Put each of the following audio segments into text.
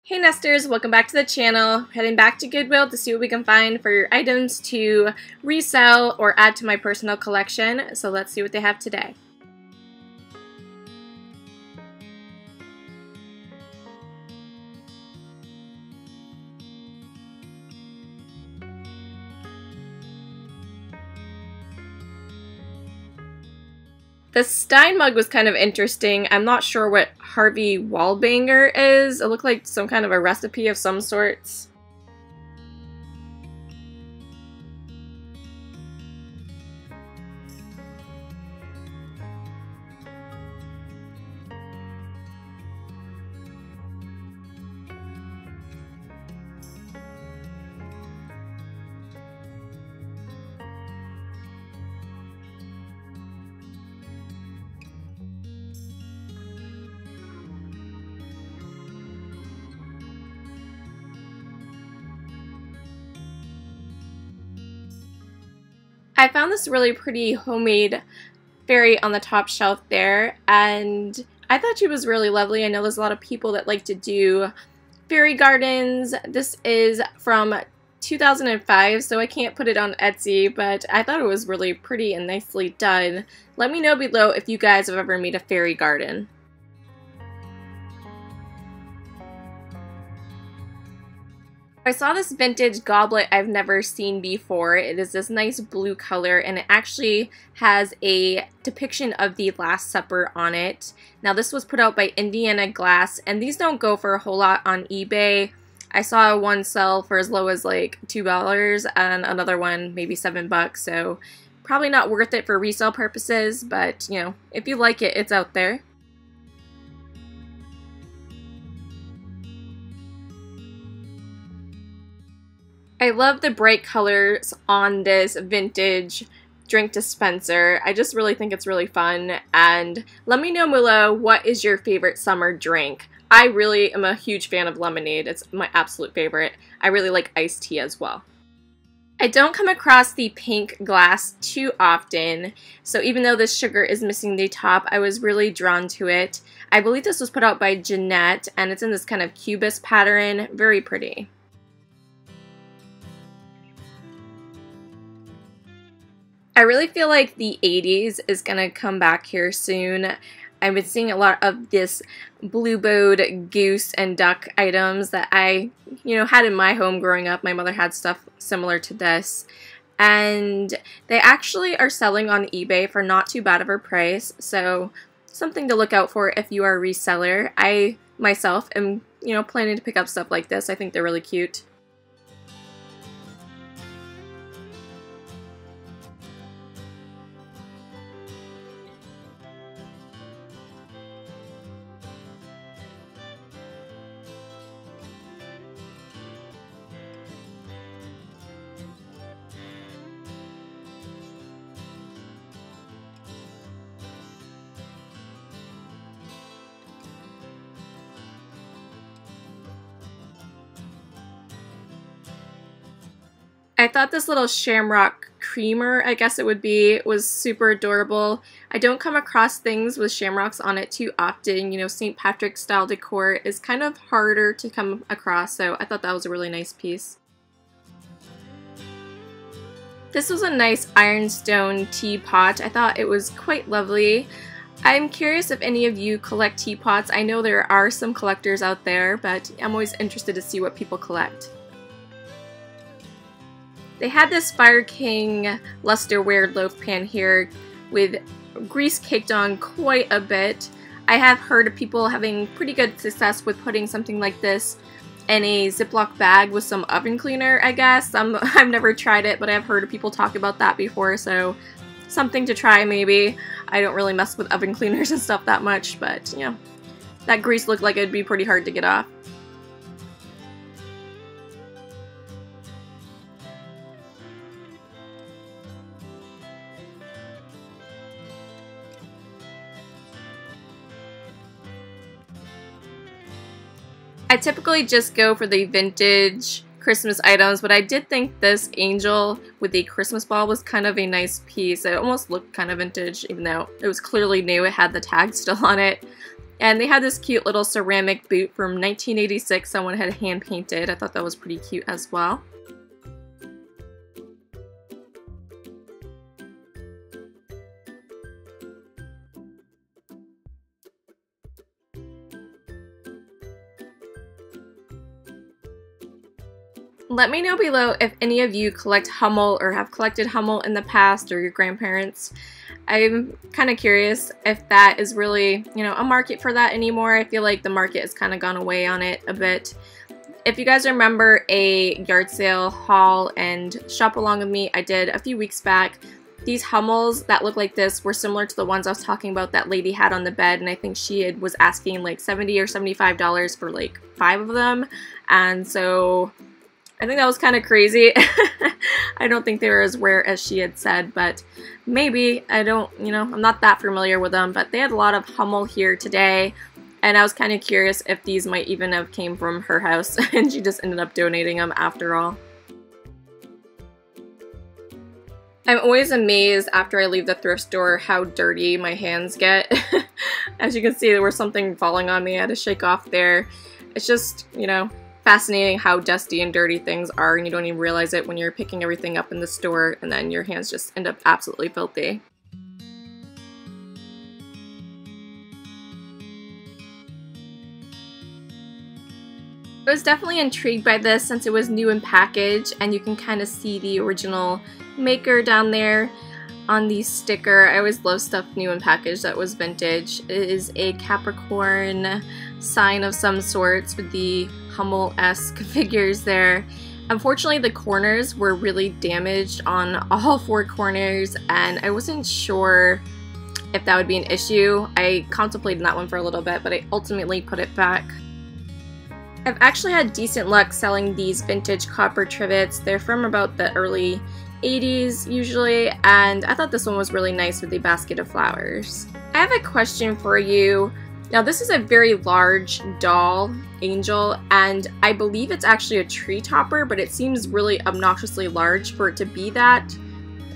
Hey Nesters, welcome back to the channel. Heading back to Goodwill to see what we can find for your items to resell or add to my personal collection. So let's see what they have today. The Stein mug was kind of interesting. I'm not sure what Harvey Wallbanger is. It looked like some kind of a recipe of some sorts. I found this really pretty homemade fairy on the top shelf there, and I thought she was really lovely. I know there's a lot of people that like to do fairy gardens. This is from 2005, so I can't put it on Etsy, but I thought it was really pretty and nicely done. Let me know below if you guys have ever made a fairy garden. I saw this vintage goblet I've never seen before. It is this nice blue color, and it actually has a depiction of the Last Supper on it. Now this was put out by Indiana Glass, and these don't go for a whole lot on eBay. I saw one sell for as low as like $2 and another one maybe $7, so probably not worth it for resale purposes, but you know, if you like it, it's out there. I love the bright colors on this vintage drink dispenser. I just really think it's really fun, and let me know below, what is your favorite summer drink? I really am a huge fan of lemonade. It's my absolute favorite. I really like iced tea as well. I don't come across the pink glass too often, so even though this sugar is missing the top, I was really drawn to it. I believe this was put out by Jeanette, and it's in this kind of cubist pattern. Very pretty. I really feel like the 80s is going to come back here soon. I've been seeing a lot of this blue bowed goose and duck items that I, had in my home growing up. My mother had stuff similar to this. And they actually are selling on eBay for not too bad of a price. So something to look out for if you are a reseller. I myself am, planning to pick up stuff like this. I think they're really cute. I thought this little shamrock creamer, I guess it would be, was super adorable. I don't come across things with shamrocks on it too often. St. Patrick's style decor is kind of harder to come across, so I thought that was a really nice piece. This was a nice ironstone teapot. I thought it was quite lovely. I'm curious if any of you collect teapots. I know there are some collectors out there, but I'm always interested to see what people collect. They had this Fire King lusterware loaf pan here with grease caked on quite a bit. I have heard of people having pretty good success with putting something like this in a Ziploc bag with some oven cleaner, I guess. I've never tried it, but I've heard of people talk about that before, so something to try maybe. I don't really mess with oven cleaners and stuff that much, but that grease looked like it'd be pretty hard to get off. I typically just go for the vintage Christmas items, but I did think this angel with the Christmas ball was kind of a nice piece. It almost looked kind of vintage, even though it was clearly new. It had the tag still on it. And they had this cute little ceramic boot from 1986 someone had hand painted. I thought that was pretty cute as well. Let me know below if any of you collect Hummel or have collected Hummel in the past, or your grandparents. I'm kind of curious if that is really, you know, a market for that anymore. I feel like the market has kind of gone away on it a bit. If you guys remember a yard sale haul and shop along with me I did a few weeks back, these Hummels that look like this were similar to the ones I was talking about that lady had on the bed, and I think she was asking like $70 or $75 for like 5 of them, and so I think that was kind of crazy. I don't think they were as rare as she had said, but maybe. I don't, you know, I'm not that familiar with them, but they had a lot of Hummel here today, and I was kind of curious if these might even have came from her house, and she just ended up donating them after all. I'm always amazed after I leave the thrift store how dirty my hands get. As you can see, there was something falling on me. I had to shake off there. It's just, you know, fascinating how dusty and dirty things are, and you don't even realize it when you're picking everything up in the store, and then your hands just end up absolutely filthy. I was definitely intrigued by this since it was new in package, and you can kind of see the original maker down there on the sticker. I always love stuff new in package that was vintage. It is a Capricorn sign of some sorts with the Hummel-esque figures there. Unfortunately, the corners were really damaged on all 4 corners, and I wasn't sure if that would be an issue. I contemplated that one for a little bit, but I ultimately put it back. I've actually had decent luck selling these vintage copper trivets. They're from about the early 80s usually, and I thought this one was really nice with the basket of flowers. I have a question for you. Now, this is a very large doll angel, and I believe it's actually a tree topper, but it seems really obnoxiously large for it to be that.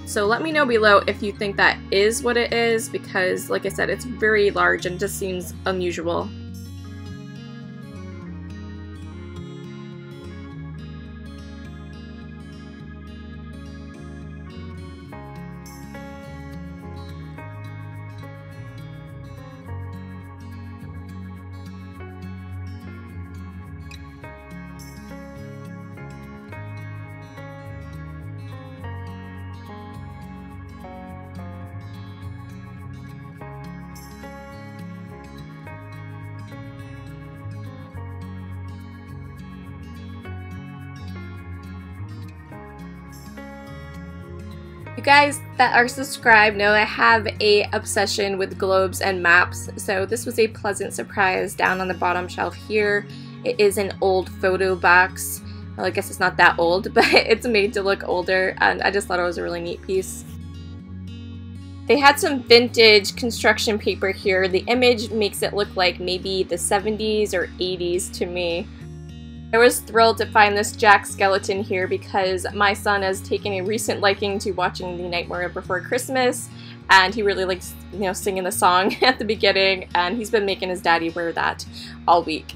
So let me know below if you think that is what it is, because like I said, it's very large and just seems unusual. You guys that are subscribed know I have a obsession with globes and maps, so this was a pleasant surprise down on the bottom shelf here. It is an old photo box. Well, I guess it's not that old, but it's made to look older, and I just thought it was a really neat piece. They had some vintage construction paper here. The image makes it look like maybe the 70s or 80s to me. I was thrilled to find this Jack skeleton here because my son has taken a recent liking to watching The Nightmare Before Christmas, and he really likes, you know, singing the song at the beginning, and he's been making his daddy wear that all week.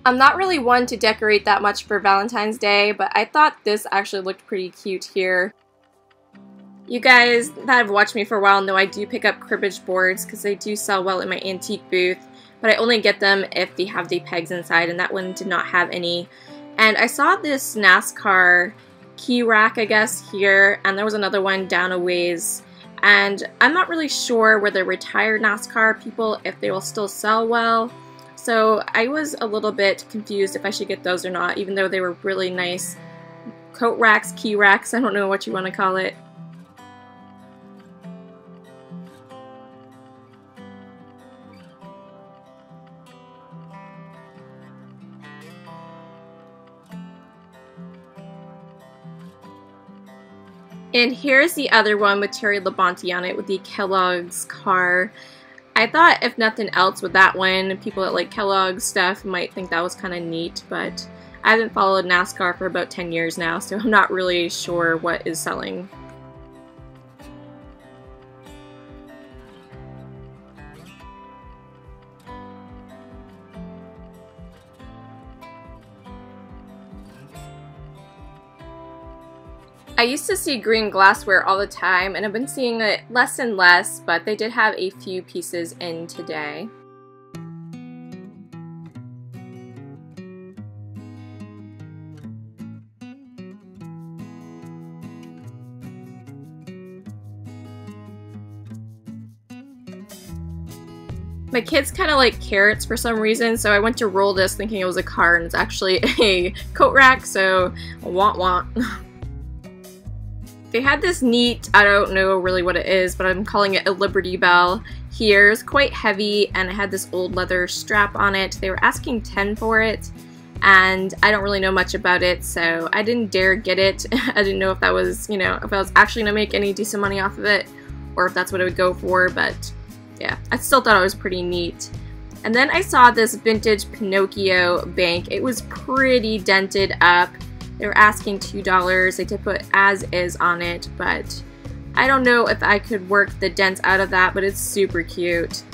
I'm not really one to decorate that much for Valentine's Day, but I thought this actually looked pretty cute here. You guys that have watched me for a while know I do pick up cribbage boards because they do sell well in my antique booth, but I only get them if they have the pegs inside, and that one did not have any. And I saw this NASCAR key rack, I guess, here, and there was another one down a ways. And I'm not really sure whether retired NASCAR people, if they will still sell well. So I was a little bit confused if I should get those or not, even though they were really nice coat racks, key racks, I don't know what you want to call it. And here's the other one with Terry Labonte on it with the Kellogg's car. I thought if nothing else with that one, people that like Kellogg's stuff might think that was kind of neat, but I haven't followed NASCAR for about 10 years now, so I'm not really sure what is selling. I used to see green glassware all the time, and I've been seeing it less and less, but they did have a few pieces in today. My kids kind of like carrots for some reason, so I went to roll this thinking it was a car, and it's actually a coat rack, so want. They had this neat, I don't know really what it is, but I'm calling it a Liberty Bell here. It's quite heavy, and it had this old leather strap on it. They were asking $10 for it, and I don't really know much about it, so I didn't dare get it. I didn't know if that was, you know, if I was actually gonna make any decent money off of it, or if that's what it would go for, but yeah, I still thought it was pretty neat. And then I saw this vintage Pinocchio bank. It was pretty dented up. They were asking $2. They did put as is on it, but I don't know if I could work the dents out of that, but it's super cute.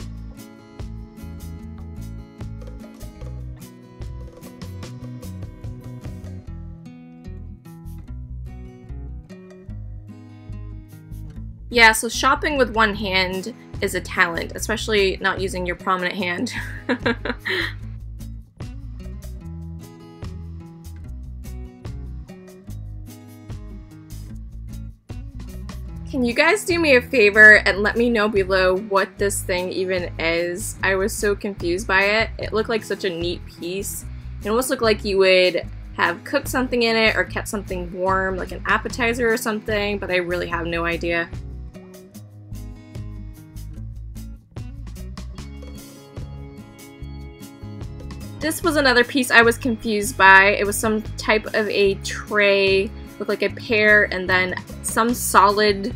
Yeah, so shopping with one hand is a talent, especially not using your prominent hand. Can you guys do me a favor and let me know below what this thing even is? I was so confused by it. It looked like such a neat piece. It almost looked like you would have cooked something in it or kept something warm, like an appetizer or something, but I really have no idea. This was another piece I was confused by. It was some type of a tray with like a pear and then some solid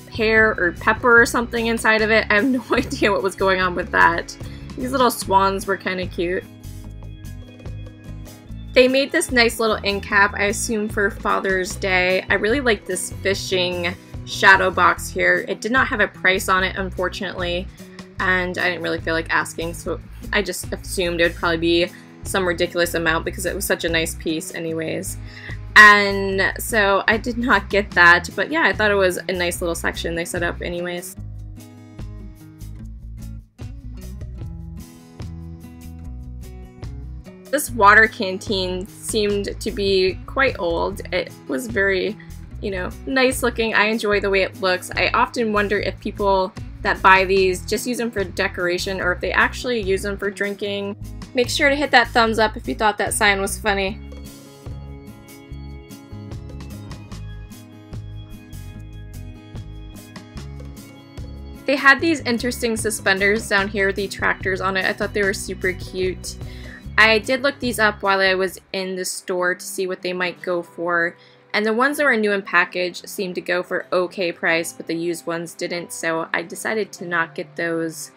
pear or pepper or something inside of it. I have no idea what was going on with that. These little swans were kind of cute. They made this nice little end cap, I assume for Father's Day. I really like this fishing shadow box here. It did not have a price on it, unfortunately, and I didn't really feel like asking, so I just assumed it would probably be some ridiculous amount because it was such a nice piece anyways. And so I did not get that, but yeah, I thought it was a nice little section they set up anyways. This water canteen seemed to be quite old. It was very, you know, nice looking. I enjoy the way it looks. I often wonder if people that buy these just use them for decoration or if they actually use them for drinking. Make sure to hit that thumbs up if you thought that sign was funny. They had these interesting suspenders down here with the tractors on it. I thought they were super cute. I did look these up while I was in the store to see what they might go for. And the ones that were new in package seemed to go for okay price, but the used ones didn't, so I decided to not get those.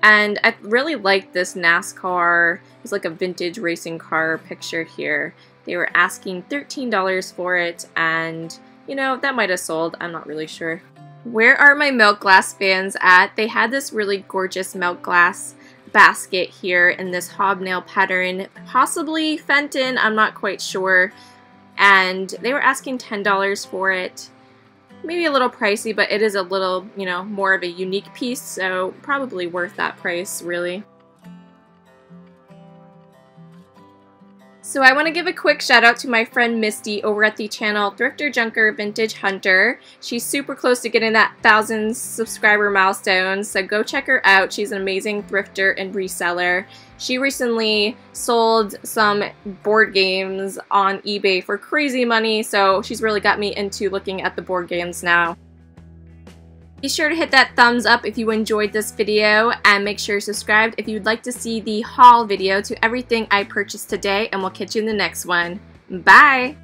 And I really liked this NASCAR. It's like a vintage racing car picture here. They were asking $13 for it, and you know, that might have sold. I'm not really sure. Where are my milk glass fans at? They had this really gorgeous milk glass basket here in this hobnail pattern, possibly Fenton, I'm not quite sure. And they were asking $10 for it. Maybe a little pricey, but it is a little, you know, more of a unique piece, so probably worth that price, really. So I want to give a quick shout out to my friend Misty over at the channel Thrifter Junker Vintage Hunter. She's super close to getting that 1,000 subscriber milestone, so go check her out. She's an amazing thrifter and reseller. She recently sold some board games on eBay for crazy money, so she's really got me into looking at the board games now. Be sure to hit that thumbs up if you enjoyed this video, and make sure you're subscribed if you'd like to see the haul video to everything I purchased today, and we'll catch you in the next one. Bye!